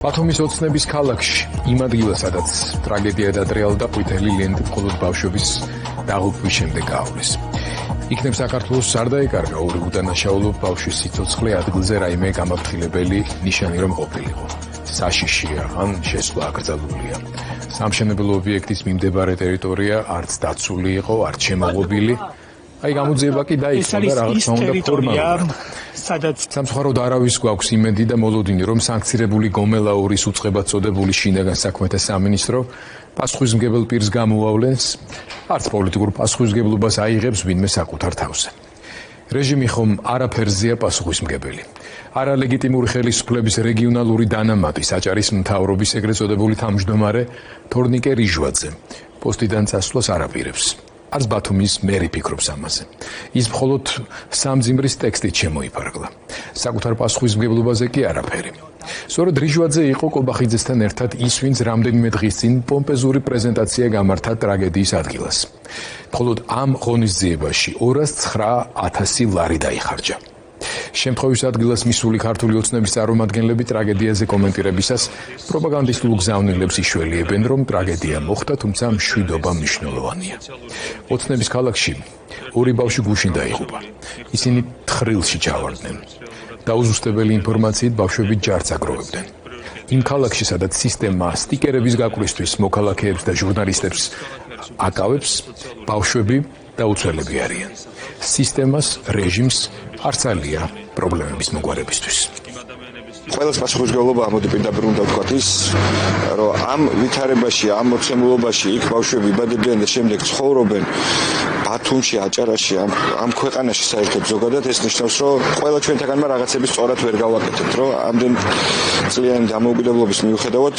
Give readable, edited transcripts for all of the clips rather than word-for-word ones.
ბათუმის ოცნების ქალაქში, იმ ადგილას, სადაც ტრაგედია დატრიალდა, ყვითელი ლენტი მხოლოდ ბავშვების დაღუპვის შემდეგ გაავლეს. იქნებ საქართველოს არ დაეკარგა ორი უდანაშაულო ბავშვის სიცოცხლე ადგილზე რაიმე გამაფრთხილებელი ნიშანი რომ ყოფილიყო. საშიშია, ან შესვლა აკრძალულია. სამშენებლო ობიექტის მიმდებარე ტერიტორია არც დაცული იყო, არც შემოღობილი. აი გამოძიება კი დაიწყო და რაღაცა უნდა ფორმალურად. სამწუხაროდ არავის გვაქვს იმედი და მოლოდინი, რომ სანქცირებული გომელაურის უწყებად წოდებული შინაგან საქმეთა სამინისტრო პასუხისმგებელ პირს გამოავლენს, არც პოლიტიკურ პასუხისმგებლობას აიღებს ვინმე საკუთარ თავზე. რეჟიმი ხომ არაფერზეა პასუხისმგებელი. არალეგიტიმური ხელისუფლების რეგიონალური დანამატი საჭარის მთავრობის ეგრეთ წოდებული თავმჯდომარე თორნიკე რიჟვაძე პოსტიდან წასვლას არაპირებს. არც ბათუმის მერი ფიქრობს ამაზე. ის მხოლოდ სამძიმრის ტექსტით შემოიფარგლა. საკუთარ პასუხისმგებლობაზე კი არაფერი. სწორედ რიჟვაძე იყო კობახიძესთან ერთად ის, ვინც რამდენიმე დღის წინ პომპეზური პრეზენტაცია გამართა ტრაგედიის ადგილას. მხოლოდ ამ ღონისძიებაში 209,000 ლარი დაიხარჯა. შემთხვევის ადგილას მისული ქართული ოცნების წარმომადგენლები ტრაგედიაზე კომენტირებისას პროპაგანდისტულ გზავნილებს იშველიებენ, რომ ტრაგედია მოხდა, თუმცა მშვიდობა მნიშვნელოვანია. ოცნების ქალაქში ორი ბავშვი გუშინ დაიღუპა. ისინი თხრილში ჩავარდნენ. დაუზუსტებელი ინფორმაციით ბავშვები ჯარს აგროვებდნენ. იმ ქალაქში, სადაც სისტემა სტიკერების გაკვრისთვის მოქალაქეებს და ჟურნალისტებს აკავებს, ბავშვები დაუცველები არიან. სისტემას, რეჟიმს არც ალია პრობლემების მოგვარებისთვის. ყველას პასუხისმგებლობა ამოდი პირდაპირ უნდა ვთქვათ ის, რომ ამ ვითარებაში, ამ მოცემულობაში იქ ბავშვები იბადებიან და შემდეგ ცხოვრობენ ბათუმში, აჭარაში, ამ ქვეყანაში საერთოდ ზოგადად ეს ნიშნავს, რომ ყველა ჩვენთაგანმა რაღაცები სწორად ვერ გავაკეთებთ, რომ ამდენ წლიანი დამოუკიდებლობის მიუხედავად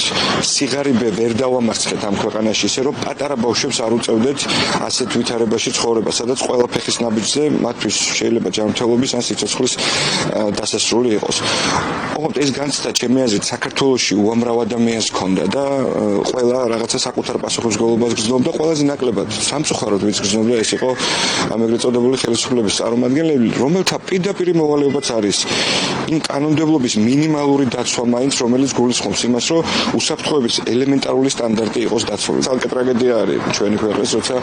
სიღარიბე ვერ დავამარცხეთ ამ ქვეყანაში ისე, რომ პატარა ბავშვებს არ უწევდეთ ასეთ ვითარებაში ცხოვრება, სადაც ყველა ფეხის ნაბიჯზე მათთვის შეიძლება ჯანმრთელობის ან სიცოცხლის დასასრული იყოს. ოღონდ ეს განცდა ჩემი აზრით საქართველოში უამრავ ადამიანს ჰქონდა და ყველა რაღაცა საკუთარ პასუხისმგებლობას გრძნობდა, ყველაზე ნაკლებად სამწუხაროდ ვინც გრძნობდა ეს იყო ამ ეგრეთ წოდებული ხელისუფლების წარმომადგენლები, რომელთა პირდაპირ მოვალეობაც არის იმ კანონმდებლობის მინიმალური დაცვა მაინც, რომელიც გულისხმობს იმას, რომ უსაფრთხოების ელემენტარული სტანდარტი იყოს დაცული. ცალკე ტრაგედია არის ჩვენი ქვეყნის, როცა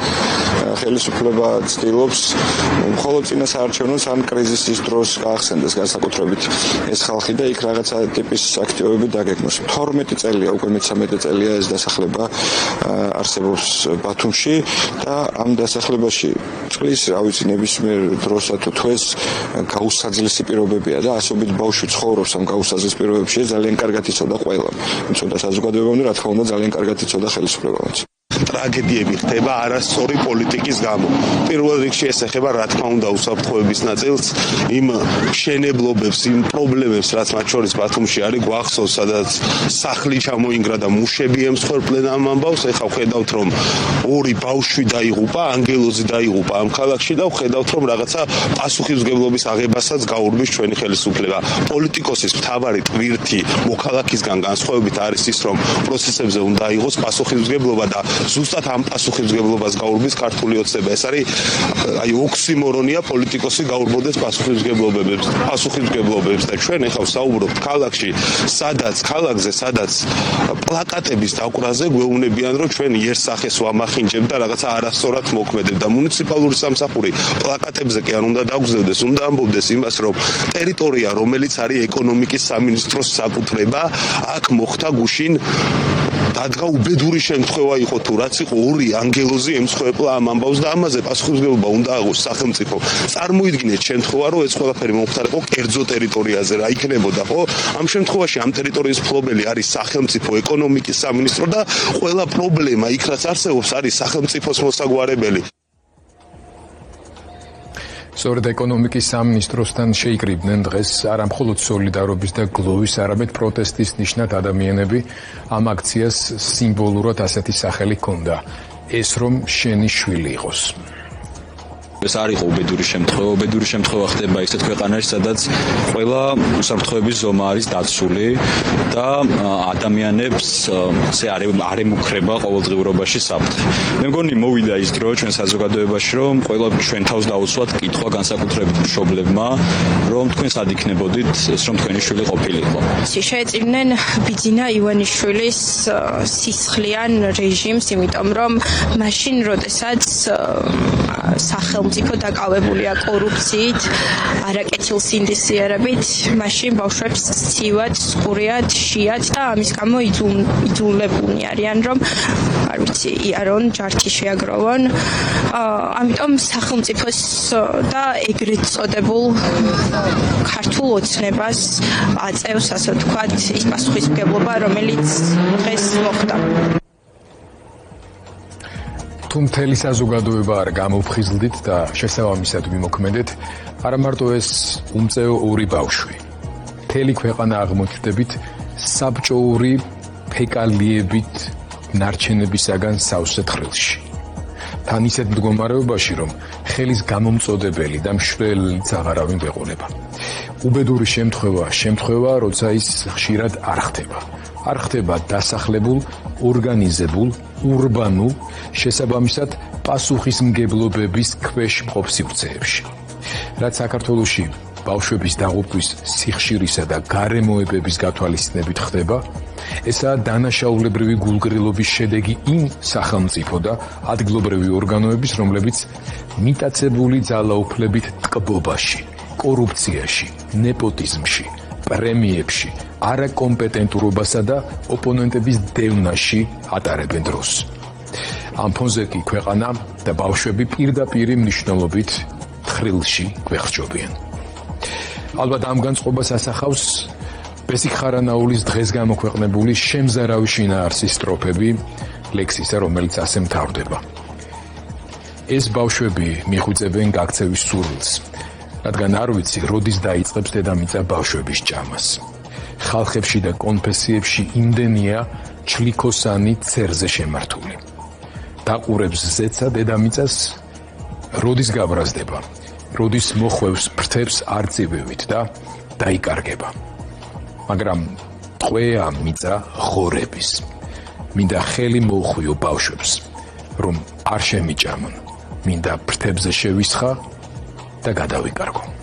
ხელისუფლება ცდილობს მხოლოდ წინასაარჩევნოს ან კრიზისის დროს გაახსენდეს განსაკუთრებით ეს ხალხი და იქ რაღაცა ტიპის აქტივობები დაგეგმოს. 12 წელია, უკვე 13 წელია ეს დასახლება არსებობს ბათუმში და ამ დასახლებაში წყლის, რა ვიცი, ნებისმიერ დროსა თუ თვეს გაუსაძლისი პირობებია და ასობით ბავშვი ცხოვრობს ამ გაუსაძლეს პირობებში, ძალიან კარგად იცოდა ყველა. იცოდა საზოგადოებამ და რა თქმა უნდა ძალიან კარგად იცოდა ხელისუფლებამაც. ტრაგედიები ხდება არასწორი პოლიტიკის გამო. პირველ რიგში ეს ეხება რა თქმა უნდა უსაფრთხოების ნაწილს, იმ მშენებლობებს, იმ პრობლემებს, რაც მათ შორის ბათუმში არის, გვახსოვს, სადაც სახლი ჩამოინგრა და მუშები ემსხვერპლენ ამ ამბავს. ეხლა ვხედავთ, რომ ორი ბავშვი დაიღუპა, ანგელოზი დაიღუპა ამ ქალაქში და ვხედავთ, რომ რაღაცა პასუხისმგებლობის აღებასაც გაურბის ჩვენი ხელისუფლება. პოლიტიკოსის მთავარი ტვირთი მოქალაქისგან განსხვავებით არის ის, რომ პროცესებზე უნდა აიღოს პასუხისმგებლობა და ზუსტად ამ პასუხისმგებლობას გაურბის ქართული ოცნება. ეს არის აი ოქსიმორონია პოლიტიკოსი გაურბოდეს პასუხისმგებლობებს და ჩვენ ახლა ვსაუბრობთ ქალაქში, სადაც პლაკატების დაკვრაზე გვეუბნებიან, რომ ჩვენ იერსახეს ვამახინჯებ და რაღაცა არასწორად მოქმედებ და მუნიციპალური სამსახური პლაკატებზე კი არ უნდა დაგზავდეს, უნდა ამბობდეს იმას, რომ ტერიტორია, რომელიც არის ეკონომიკის სამინისტროს საკუთრება, აქ მოხდა გუშინ დადგა უბედური შემთხვევა იყო თუ რაც იყო, ორი ანგელოზი ემსხვერპლა ამ ამბავს და ამაზე პასუხისმგებლობა უნდა აღოს სახელმწიფო. წარმოიდგინეთ შემთხვევა, რომ ეს ყველაფერი მომხდარიყო კერძო ტერიტორიაზე, რა იქნებოდა, ხო? ამ შემთხვევაში ამ ტერიტორიის მფლობელი არის სახელმწიფო, ეკონომიკის სამინისტრო და ყველა პრობლემა იქ რაც არსებობს არის სახელმწიფოს მოსაგვარებელი. სწორედ ეკონომიკის სამინისტროსთან შეიკრიბნენ დღეს არა მხოლოდ სოლიდარობის და გლოვის, არამედ პროტესტის ნიშნად ადამიანები. ამ აქციას სიმბოლურად ასეთი სახელი ჰქონდა: ეს რომ შენი შვილი იყოს. ეს არ იყო უბედური შემთხვევა. უბედური შემთხვევა ხდება ისეთ ქვეყანაში, სადაც ყველა უსაფრთხოების ზომა არის დაცული და ადამიანებს არ ემუქრება ყოველდღიურობაში საფრთხე. მე მგონი მოვიდა ის დრო ჩვენ საზოგადოებაში, რომ ყველა ჩვენ თავს დაუცვათ კითხვა განსაკუთრებით მშობლებმა, რომ თქვენ სად იქნებოდით, რომ თქვენი შვილი ყოფილიყო. შეეწირნენ ბიძინა ივანიშვილის სისხლიან რეჟიმს, იმიტომ რომ მაშინ, როდესაც სახელმწიფო დაკავებულია კორუფციით, არაკეთილ სინდისიერებით, მაშინ ბავშვებს ცივად, სყურიად, შიათ და ამის გამო იძულებულნი არიან, რომ არ ვიცი, იარონ, ჯართი შეაგროვონ. ამიტომ სახელმწიფოს და ეგრეთ წოდებულ ქართულ ოცნებას აწევს, ასე ვთქვათ, ის პასუხისმგებლობა, რომელიც დღეს მოხდა. თუ მთელი საზოგადოება არ გამოფხიზლდით და შესაბამისად ვიმოქმედეთ, არა მარტო ეს უმწეო ორი ბავშვი. მთელი ქვეყანა აღმოჩნდებით საბჭოური ფეკალიებით ნარჩენებისაგან სავსე თხრილში. თან ისეთ მდგომარეობაში, რომ ხელის გამომწოდებელი და მშველიც აღარავინ ვეყოლება. უბედური შემთხვევა, როცა ის ხშირად არ ხდება. არ ხდება დასახლებულ, ორგანიზებულ, ურბანულ, შესაბამისად პასუხისმგებლობების ქვეშ მყოფ სივრცეებში. რაც საქართველოში ბავშვების დაღუპვის სიხშირისა და გარემოებების გათვალისწინებით ხდება, ესაა დანაშაულებრივი გულგრილობის შედეგი იმ სახელმწიფო და ადგილობრივი ორგანოების, რომლებიც მიტაცებული ძალაუფლებით ტკბობაში, კორუფციაში, ნეპოტიზმში, პრემიებში, არაკომპეტენტურობასა და ოპონენტების დევნაში ატარებენ დროს. ამ ფონზე კი ქვეყანა და ბავშვები პირდაპირ მნიშვნელობით თხრილში გვეხსჯობიან. ალბათ ამ განწყობას ასახავს ბესიკ ხარანაულის დღეს გამოქვეყნებული შემზარავი შინაარსის სტროფები ლექსისა, რომელიც ასე მთავრდება. ეს ბავშვები მიხვიწებენ გაქცევის სურვილს, რადგან არ ვიცი, როდის დაიწყებს დედამიწა ბავშვების ჭამას. ხალხებში და კონფესიებში იმდენია ჩლიქოსანი ცერზე შემართული. დაყურებს ზეცა დედამიწას, როდის გაბრაზდება, როდის მოხვევს ფრთებს არწივივით და დაიკარგება. მაგრამ ტყვეა მიწა ღორების. მინდა ხელი მოუხვიო ბავშვებს, რომ არ შემიჭამონ, მინდა ფრთებზე შევისხა და გადავიკარგო.